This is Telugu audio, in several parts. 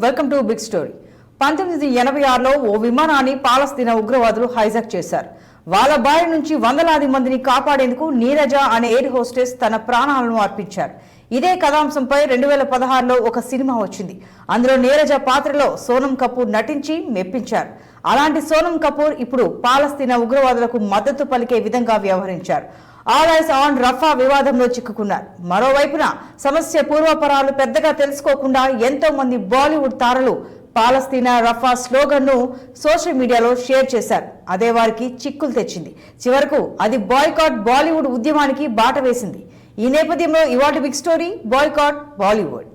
Welcome to big story. 1986లో ఓ విమానాన్ని పాలస్తీనా ఉగ్రవాదులు హైజాక్ చేశారు. వాళ్ళ బారి నుంచి వందలాది మందిని కాపాడేందుకు నీరజ అనే ఎయిర్ హోస్టెస్ తన ప్రాణాలను అర్పించారు. ఇదే కథాంశంపై 2016లో ఒక సినిమా వచ్చింది. అందులో నీరజ పాత్రలో సోనం కపూర్ నటించి మెప్పించారు. అలాంటి సోనం కపూర్ ఇప్పుడు పాలస్తీనా ఉగ్రవాదులకు మద్దతు పలికే విధంగా వ్యవహరించారు. ఆల్ ఐస్ ఆన్ రఫా వివాదంలో చిక్కుకున్నారు. మరోవైపున సమస్య పూర్వపరాలు పెద్దగా తెలుసుకోకుండా ఎంతో మంది బాలీవుడ్ తారలు పాలస్తీనా రఫా స్లోగన్ ను సోషల్ మీడియాలో షేర్ చేశారు. అదే వారికి చిక్కులు తెచ్చింది. చివరకు అది బాయ్కాట్ బాలీవుడ్ ఉద్యమానికి బాట వేసింది. ఈ నేపథ్యంలో ఇవాళ big story boycott Bollywood.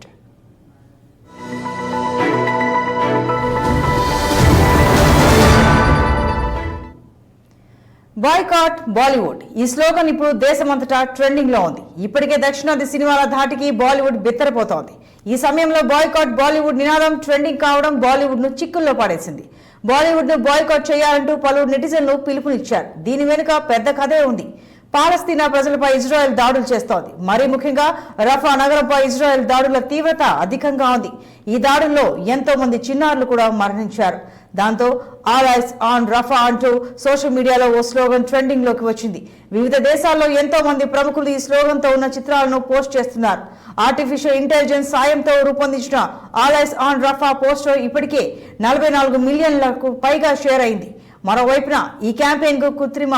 Boycott Bollywood ఈ స్లోగన్ ఇప్పుడు దేశమంతటా ట్రెండింగ్ లో ఉంది. ఇప్పటికే దక్షిణాది సినిమాల ధాటికి బాలీవుడ్ బిత్తరపోతోంది. ఈ సమయంలో బాయ్కాట్ బాలీవుడ్ నినాదం ట్రెండింగ్ కావడం బాలీవుడ్ ను చిక్కుల్లో పడేసింది. బాలీవుడ్ ను బాయ్కాట్ చేయాలంటూ పలువురు నెటిజన్లు పిలుపునిచ్చారు. దీని వెనుక పెద్ద కథే ఉంది. పాలస్తీనా ప్రజలపై ఇజ్రాయెల్ దాడులు చేస్తోంది. మరీ ముఖ్యంగా రఫా నగరంపై ఇజ్రాయెల్ దాడుల తీవ్రత అధికంగా ఉంది. ఈ దాడుల్లో ఎంతో మంది చిన్నారులు కూడా మరణించారు. దాంతో ఆల్ ఐస్ ఆన్ రఫా అంటూ సోషల్ మీడియాలో ఓ స్లోగన్ ట్రెండింగ్ లోకి వచ్చింది. వివిధ దేశాల్లో ఎంతో మంది ప్రముఖులు ఈ స్లోగన్ తో ఉన్న చిత్రాలను పోస్ట్ చేస్తున్నారు. ఆర్టిఫిషియల్ ఇంటెలిజెన్స్ సాయంతో రూపొందించిన all eyes on Rafa poster ఇప్పటికే 44 మిలియన్లకు పైగా షేర్ అయింది. మరోవైపున ఈ క్యాంపెయిన్ కు కృత్రిమ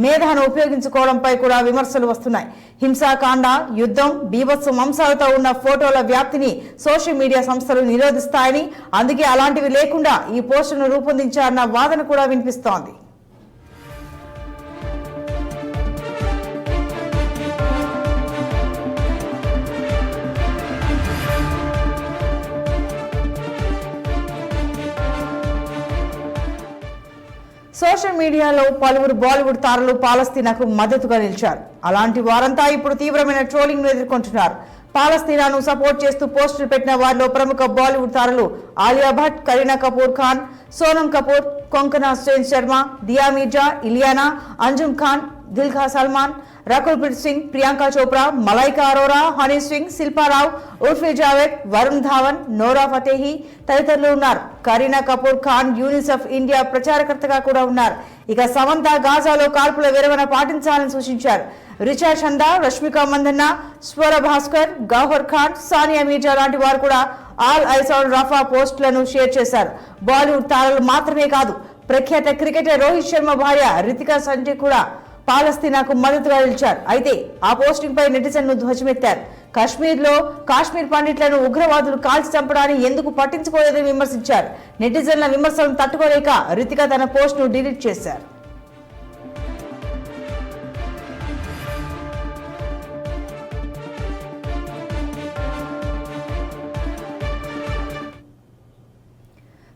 మేధాను ఉపయోగించుకోవడంపై కూడా విమర్శలు వస్తున్నాయి. హింసాకాండ, యుద్ధం, బీభత్సం అంశాలతో ఉన్న ఫోటోల వ్యాప్తిని సోషల్ మీడియా సంస్థలు నిరోధిస్తాయని, అందుకే అలాంటివి లేకుండా ఈ పోస్టును రూపొందించారన్న వాదన కూడా వినిపిస్తోంది. సోషల్ మీడియాలో పలువురు బాలీవుడ్ తారలు పాలస్తీనాకు మద్దతుగా నిలిచారు. అలాంటి వారంతా ఇప్పుడు తీవ్రమైన ట్రోలింగ్ ను ఎదుర్కొంటున్నారు. పాలస్తీనాను సపోర్ట్ చేస్తూ పోస్టులు పెట్టిన వారిలో ప్రముఖ బాలీవుడ్ తారలు ఆలియా భట్, కరీనా కపూర్ ఖాన్, సోనం కపూర్, కొంకనా సేన్ శర్మ, దియా మీర్జా, ఇలియానా, అంజుమ్ ఖాన్, దిల్ఖా సల్మాన్, రకుల్ ప్రీత్ సింగ్, ప్రియాంక చోప్రా, మలైకా అరోరా, హనీ సింగ్, శిల్పారావు, ఉర్ఫీ జావేద్, వరుణ్ ధావన్, నోరా ఫతేహి తదితరులు ఉన్నారు. కరీనా కపూర్ ఖాన్ యూనిసెఫ్ ఇండియా ప్రచారకర్తగా కూడా ఉన్నారు. ఇక సమంత గాజాలో కాల్పుల విరమణ పాటించాలని సూచించారు. రిచా చందా, రష్మిక మందన్న, స్వర భాస్కర్, గౌహర్ ఖాన్, సానియా మీర్జా లాంటి వారు కూడా ఆల్ ఐస్ ఆన్ రఫా పోస్టులను షేర్ చేశారు. బాలీవుడ్ తారలు మాత్రమే కాదు, ప్రఖ్యాత క్రికెటర్ రోహిత్ శర్మ భార్య రితికా సంజయ్ కూడా పాలస్తీనాకు మద్దతుగా నిలిచారు. అయితే ఆ పోస్టింగ్ పై నెటిజన్లు ధ్వజమెత్తారు. కాశ్మీర్ పండిట్లను ఉగ్రవాదులు కాల్చి చంపడాన్ని ఎందుకు పట్టించుకోలేదని విమర్శించారు. నెటిజన్ల విమర్శలను తట్టుకోలేక రితికా తన పోస్ట్ ను డిలీట్ చేశారు.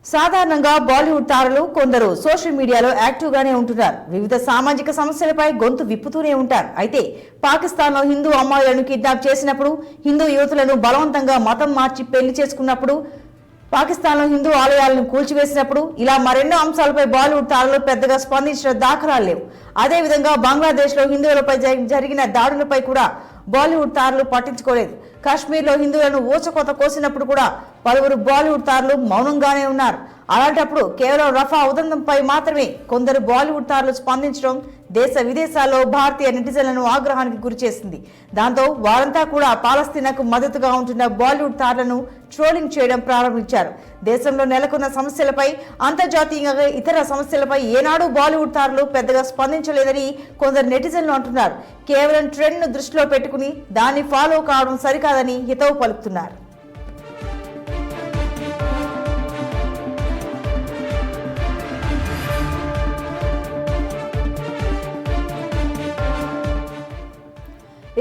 సాధారణంగా బాలీవుడ్ తారలు కొందరు సోషల్ మీడియాలో యాక్టివ్ గానే ఉంటున్నారు. వివిధ సామాజిక సమస్యలపై గొంతు విప్పుతూనే ఉంటారు. అయితే పాకిస్తాన్ లో హిందూ అమ్మాయిలను కిడ్నాప్ చేసినప్పుడు, హిందూ యువతులను బలవంతంగా మతం మార్చి పెళ్లి చేసుకున్నప్పుడు, పాకిస్తాన్ లో హిందూ ఆలయాలను కూల్చివేసినప్పుడు ఇలా మరెన్నో అంశాలపై బాలీవుడ్ తారలు పెద్దగా స్పందించిన దాఖలాలు లేవు. అదేవిధంగా బంగ్లాదేశ్ లో హిందువులపై జరిగిన దాడులపై కూడా బాలీవుడ్ తారలు పట్టించుకోలేదు. కాశ్మీర్లో హిందువులను ఊచకోత కోసినప్పుడు కూడా పలువురు బాలీవుడ్ తారలు మౌనంగానే ఉన్నారు. అలాంటప్పుడు కేవలం రఫా ఉదంతంపై మాత్రమే కొందరు బాలీవుడ్ తారలు స్పందించడం దేశ విదేశాల్లో భారతీయ నెటిజన్లను ఆగ్రహానికి గురిచేసింది. దాంతో వారంతా కూడా పాలస్తీనాకు మద్దతుగా ఉంటున్న బాలీవుడ్ తారలను ట్రోలింగ్ చేయడం ప్రారంభించారు. దేశంలో నెలకొన్న సమస్యలపై, అంతర్జాతీయంగా ఇతర సమస్యలపై ఏనాడు బాలీవుడ్ తారలు పెద్దగా స్పందించలేదని కొందరు నెటిజన్లు అంటున్నారు. కేవలం ట్రెండ్ ను దృష్టిలో పెట్టుకుని దాన్ని ఫాలో కావడం సరికాదని హితవు పలుకుతున్నారు.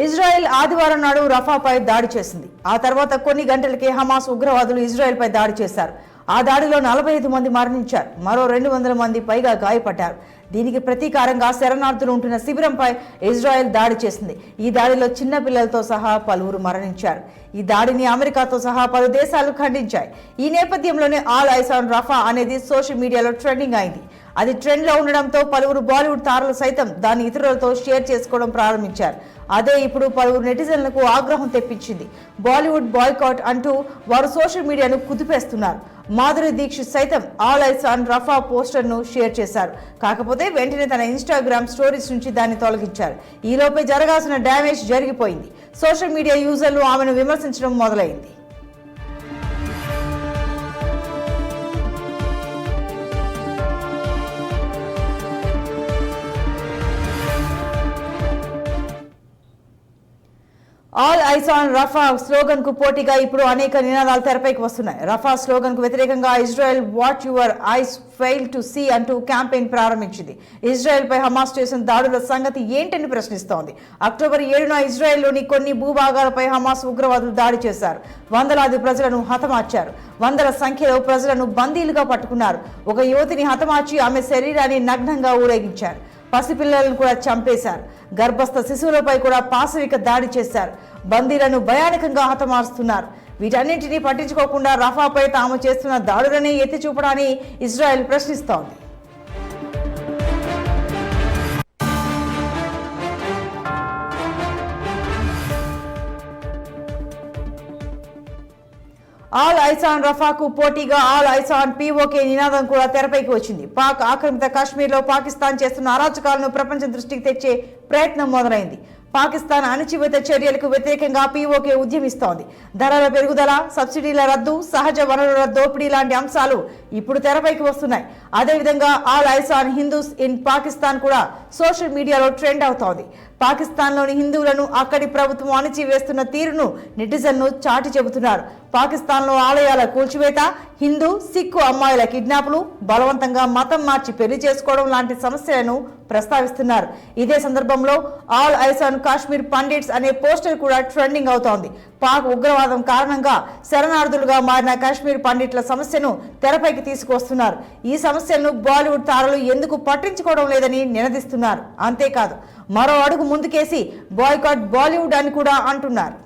ఇజ్రాయెల్ ఆదివారం నాడు రఫాపై దాడి చేసింది. ఆ తర్వాత కొన్ని గంటలకే హమాస్ ఉగ్రవాదులు ఇజ్రాయెల్ పై దాడి చేశారు. ఆ దాడిలో 45 మంది మరణించారు. మరో 200 మంది పైగా గాయపడ్డారు. దీనికి ప్రతీకారంగా శరణార్థులు ఉంటున్న శిబిరంపై ఇజ్రాయెల్ దాడి చేసింది. ఈ దాడిలో చిన్న పిల్లలతో సహా పలువురు మరణించారు. ఈ దాడిని అమెరికాతో సహా పలు దేశాలు ఖండించాయి. ఈ నేపథ్యంలోనే ఆల్ ఐస్ ఆన్ రఫా అనేది సోషల్ మీడియాలో ట్రెండింగ్ అయింది. అది ట్రెండ్లో ఉండడంతో పలువురు బాలీవుడ్ తారలు సైతం దాన్ని ఇతరులతో షేర్ చేసుకోవడం ప్రారంభించారు. అదే ఇప్పుడు పలువురు నెటిజన్లకు ఆగ్రహం తెప్పించింది. బాలీవుడ్ బాయ్కాట్ అంటూ వారు సోషల్ మీడియాను కుదిపేస్తున్నారు. మాధురి దీక్షిత్ సైతం ఆల్ ఐస్ ఆన్ రఫా పోస్టర్ను షేర్ చేశారు. కాకపోతే వెంటనే తన ఇన్స్టాగ్రామ్ స్టోరీస్ నుంచి దాన్ని తొలగించారు. ఈలోపే జరగాల్సిన డ్యామేజ్ జరిగిపోయింది. సోషల్ మీడియా యూజర్లు ఆమెను విమర్శించడం మొదలైంది. All eyes on Rafa slogan కు పోటీగా ఇప్పుడు అనేక నినాదాలు తెరపైకి వస్తున్నాయి. రఫా స్లోగన్ కు వ్యతిరేకంగా Israel what your eyes fail to see అంటూ క్యాంపెయిన్ ప్రారంభించింది. ఇజ్రాయెల్ పై హమాస్ చేసిన దాడుల సంగతి ఏంటని ప్రశ్నిస్తోంది. అక్టోబర్ 7న ఇజ్రాయెల్లోని కొన్ని భూభాగాలపై హమాస్ ఉగ్రవాదులు దాడి చేశారు. వందలాది ప్రజలను హతమార్చారు. వందల సంఖ్యలో ప్రజలను బందీలుగా పట్టుకున్నారు. ఒక యువతిని హతమార్చి ఆమె శరీరాన్ని నగ్నంగా ఊరేగించారు. పసిపిల్లలను కూడా చంపేశారు. గర్భస్థ శిశువులపై కూడా పాశవిక దాడి చేశారు. బందీలను భయానకంగా హతమారుస్తున్నారు. వీటన్నింటినీ పట్టించుకోకుండా రఫాపై తాము చేస్తున్న దాడులనే ఎత్తి చూపడాన్ని ఇజ్రాయెల్ ప్రశ్నిస్తోంది. ఆల్ ఐస్ ఆన్ రఫాకు పోటీగా ఆల్ ఐస్ ఆన్ పీఓకే నినాదం కూడా తెరపైకి వచ్చింది. పాక్ ఆక్రమిత కాశ్మీర్లో పాకిస్తాన్ చేస్తున్న అరాచకాలను ప్రపంచం దృష్టికి తెచ్చే ప్రయత్నం మొదలైంది. పాకిస్తాన్ అణచివేత చర్యలకు వ్యతిరేకంగా పీఓకే ఉద్యమిస్తోంది. ధరల పెరుగుదల, సబ్సిడీల రద్దు, సహజ వనరుల దోపిడీ లాంటి అంశాలు ఇప్పుడు తెరపైకి వస్తున్నాయి. అదేవిధంగా all eyes on Hindus in Pakistan కూడా సోషల్ మీడియాలో ట్రెండ్ అవుతోంది. పాకిస్తాన్లోని హిందువులను అక్కడి ప్రభుత్వం అణచివేస్తున్న తీరును నెటిజన్లు చాటి చెబుతున్నారు. పాకిస్తాన్లో ఆలయాల కూల్చివేత, హిందూ, సిక్కు అమ్మాయిల కిడ్నాప్లు, బలవంతంగా మతం మార్చి పెళ్లి చేసుకోవడం లాంటి సమస్యలను ప్రస్తావిస్తున్నారు. ఇదే సందర్భంలో all eyes on Kashmir pundits అనే పోస్టర్ కూడా ట్రెండింగ్ అవుతోంది. పాక్ ఉగ్రవాదం కారణంగా శరణార్థులుగా మారిన కాశ్మీర్ పండిట్ల సమస్యను తెరపైకి తీసుకువస్తున్నారు. ఈ సమస్యలను బాలీవుడ్ తారలు ఎందుకు పట్టించుకోవడం లేదని నినదిస్తున్నారు. అంతేకాదు, మరో అడుగు ముందుకేసి బాయ్కాట్ బాలీవుడ్ అని కూడా అంటున్నారు.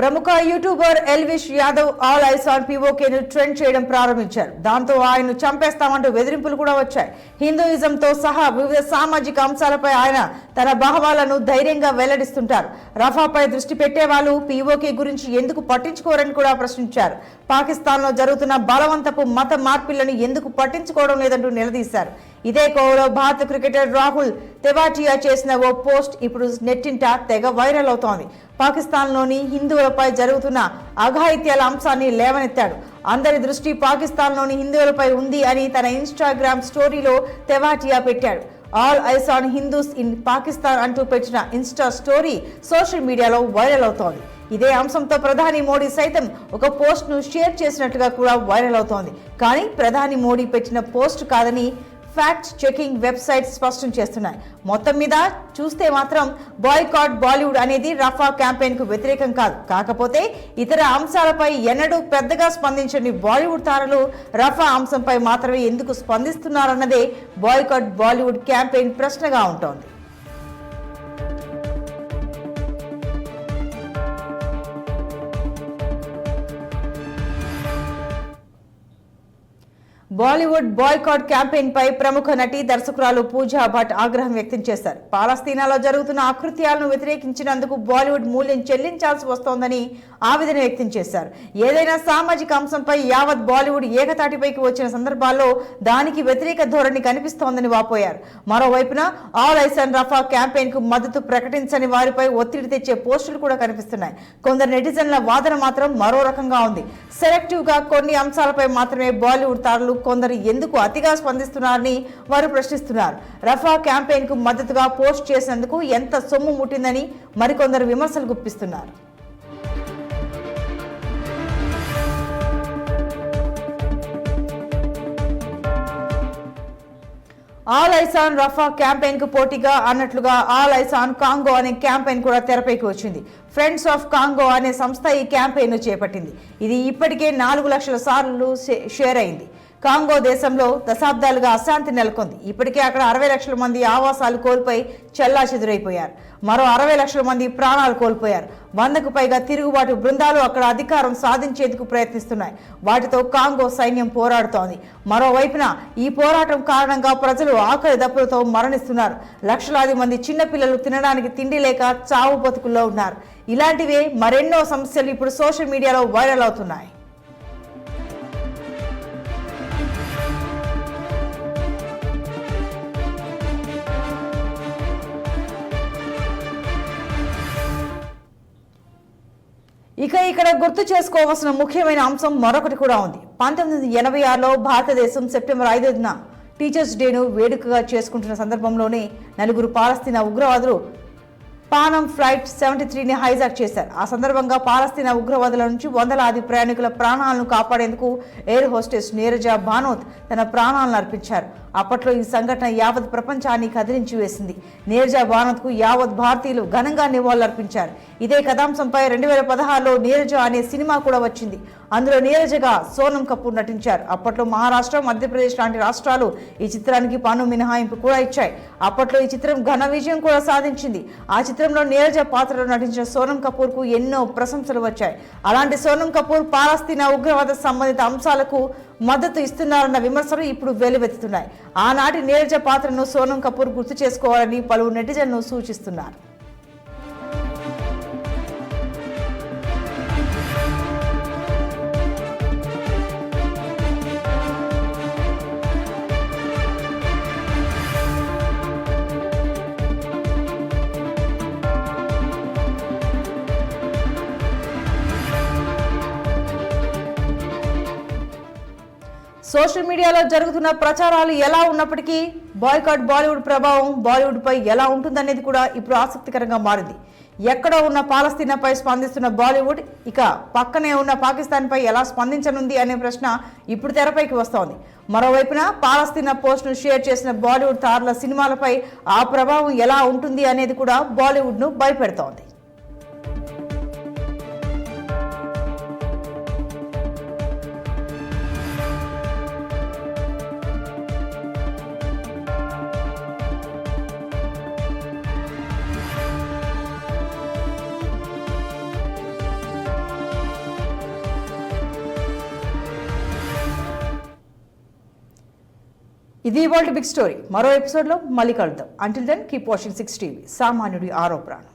ప్రముఖ YouTuber Elvish Yadav all eyes on పీఓకేను ట్రెండ్ చేయడం ప్రారంభించారు. దాంతో ఆయన్ను చంపేస్తామంటూ బెదిరింపులు కూడా వచ్చాయి. హిందూయిజంతో సహా వివిధ సామాజిక అంశాలపై ఆయన తన భావాలను ధైర్యంగా వెల్లడిస్తుంటారు. రఫాపై దృష్టి పెట్టేవాళ్ళు పీఓకే గురించి ఎందుకు పట్టించుకోరని కూడా ప్రశ్నించారు. పాకిస్తాన్లో జరుగుతున్న బలవంతపు మత మార్పిళ్లను ఎందుకు పట్టించుకోవడం లేదంటూ నిలదీశారు. ఇదే కోవలో భారత క్రికెటర్ రాహుల్ తెవాటియా చేసిన ఓ పోస్ట్ ఇప్పుడు నెట్టింట తెగ వైరల్ అవుతోంది. పాకిస్తాన్లోని హిందువులపై జరుగుతున్న అఘాయిత్యాల అంశాన్ని లేవనెత్తాడు. అందరి దృష్టి పాకిస్తాన్లోని హిందువులపై ఉంది అని తన ఇన్స్టాగ్రామ్ స్టోరీలో తెవాటియా పెట్టాడు. All eyes on Hindus in Pakistan అంటూ పెట్టిన ఇన్స్టా స్టోరీ సోషల్ మీడియాలో వైరల్ అవుతోంది. ఇదే అంశంతో ప్రధాని మోడీ సైతం ఒక పోస్ట్ను షేర్ చేసినట్టుగా కూడా వైరల్ అవుతోంది. కానీ ప్రధాని మోడీ పెట్టిన పోస్ట్ కాదని ఫ్యాక్ట్ చెకింగ్ వెబ్సైట్స్ స్పష్టం చేస్తున్నాయి. మొత్తం మీద చూస్తే మాత్రం బాయ్కాట్ బాలీవుడ్ అనేది రఫా క్యాంపెయిన్ కు వ్యతిరేకం కాదు. కాకపోతే ఇతర అంశాలపై ఎన్నడూ పెద్దగా స్పందించని బాలీవుడ్ తారలు రఫా అంశంపై మాత్రమే ఎందుకు స్పందిస్తున్నారన్నదే బాయ్కాట్ బాలీవుడ్ క్యాంపెయిన్ ప్రశ్నగా ఉంటోంది. బాలీవుడ్ బాయ్కాట్ క్యాంపెయిన్ పై ప్రముఖ నటి దర్శకురాలు పూజా భట్ ఆగ్రహం వ్యక్తం చేశారు. పాలస్తీనాలో జరుగుతున్న అకృత్యాలను వ్యతిరేకించినందుకు బాలీవుడ్ మూల్యం చెల్లించాల్సి వస్తోందని ఆవేదన వ్యక్తం చేశారు. ఏదైనా సామాజిక అంశంపై యావత్ బాలీవుడ్ ఏకతాటిపైకి వచ్చిన సందర్భాల్లో దానికి వ్యతిరేక ధోరణి కనిపిస్తోందని వాపోయారు. మరోవైపున all eyes on Rafah campaign కు మద్దతు ప్రకటించని వారిపై ఒత్తిడి తెచ్చే పోస్టులు కూడా కనిపిస్తున్నాయి. కొందరు నెటిజన్ల వాదన మాత్రం మరో రకంగా ఉంది. సెలెక్టివ్ గా కొన్ని అంశాలపై మాత్రమే బాలీవుడ్ తారలు కొందరు ఎందుకు అతిగా స్పందిస్తున్నారని వారు ప్రశ్నిస్తున్నారు. రఫా క్యాంపెయిన్ కు మద్దతుగా పోస్ట్ చేసినందుకు ఎంత సొమ్ము ముట్టిందని మరికొందరు విమర్శలు గుప్పిస్తున్నారు. All eyes on Rafah campaign కు పోటీగా అన్నట్లుగా ఆల్ ఐస్ ఆన్ కాంగో అనే క్యాంపెయిన్ కూడా తెరపైకి వచ్చింది. ఫ్రెండ్స్ ఆఫ్ కాంగో అనే సంస్థ ఈ క్యాంపెయిన్ ను చేపట్టింది. ఇది ఇప్పటికే 4 లక్షల సార్లు షేర్ అయింది. కాంగో దేశంలో దశాబ్దాలుగా అశాంతి నెలకొంది. ఇప్పటికే అక్కడ 60 లక్షల మంది ఆవాసాలు కోల్పోయి చెల్లాచెదురైపోయారు. మరో 60 లక్షల మంది ప్రాణాలు కోల్పోయారు. 100కు పైగా తిరుగుబాటు బృందాలు అక్కడ అధికారం సాధించేందుకు ప్రయత్నిస్తున్నాయి. వాటితో కాంగో సైన్యం పోరాడుతోంది. మరోవైపున ఈ పోరాటం కారణంగా ప్రజలు ఆకలి దప్పులతో మరణిస్తున్నారు. లక్షలాది మంది చిన్నపిల్లలు తినడానికి తిండి లేక చావు బతుకుల్లో ఉన్నారు. ఇలాంటివే మరెన్నో సమస్యలు ఇప్పుడు సోషల్ మీడియాలో వైరల్ అవుతున్నాయి. ఇక్కడ గుర్తు చేసుకోవాల్సిన ముఖ్యమైన అంశం మరొకటి కూడా ఉంది. 1986లో భారతదేశం సెప్టెంబర్ 5న టీచర్స్ డేను వేడుకగా చేసుకుంటున్న సందర్భంలోనే 4 పాలస్తీనా ఉగ్రవాదులు పానం ఫ్లైట్ 73ని హైజాక్ చేశారు. ఆ సందర్భంగా పాలస్తీనా ఉగ్రవాదుల నుంచి వందలాది ప్రయాణికుల ప్రాణాలను కాపాడేందుకు ఎయిర్ హోస్టెస్ నీరజా భానోత్ తన ప్రాణాలను అర్పించారు. అప్పట్లో ఈ సంఘటన యావత్ ప్రపంచాన్ని కదిలించి వేసింది. నీరజా భానోత్కు యావత్ భారతీయులు ఘనంగా నివాళులర్పించారు. ఇదే కథాంశంపై 2016లో నీరజ అనే సినిమా కూడా వచ్చింది. అందులో నీరజగా సోనం కపూర్ నటించారు. అప్పట్లో మహారాష్ట్ర, మధ్యప్రదేశ్ లాంటి రాష్ట్రాలు ఈ చిత్రానికి పన్ను మినహాయింపు కూడా ఇచ్చాయి. అప్పట్లో ఈ చిత్రం ఘన విజయం కూడా సాధించింది. ఆ చిత్రంలో నీరజ పాత్రలో నటించిన సోనం కపూర్ కు ఎన్నో ప్రశంసలు వచ్చాయి. అలాంటి సోనం కపూర్ పాలస్తీనా ఉగ్రవాద సంబంధిత అంశాలకు మద్దతు ఇస్తున్నారన్న విమర్శలు ఇప్పుడు వెలువెత్తుతున్నాయి. ఆనాటి నీరజ పాత్రను సోనం కపూర్ గుర్తు చేసుకోవాలని పలువురు నెటిజన్లు సూచిస్తున్నారు. సోషల్ మీడియాలో జరుగుతున్న ప్రచారాలు ఎలా ఉన్నప్పటికీ బాయ్కాట్ బాలీవుడ్ ప్రభావం బాలీవుడ్ పై ఎలా ఉంటుందనేది కూడా ఇప్పుడు ఆసక్తికరంగా మారింది. ఎక్కడో ఉన్న పాలస్తీనాపై స్పందిస్తున్న బాలీవుడ్ ఇక పక్కనే ఉన్న పాకిస్తాన్ పై ఎలా స్పందించనుంది అనే ప్రశ్న ఇప్పుడు తెరపైకి వస్తోంది. మరోవైపున పాలస్తీనా పోస్ట్ను షేర్ చేసిన బాలీవుడ్ తారల సినిమాలపై ఆ ప్రభావం ఎలా ఉంటుంది అనేది కూడా బాలీవుడ్ను భయపెడుతోంది. ఇది ఇవాల్టి బిగ్ స్టోరీ. మరో ఎపిసోడ్లో మళ్ళీ కలుద్దాం. Until then keep watching 6 TV. సామాన్యుడి ఆరో ప్రాణం.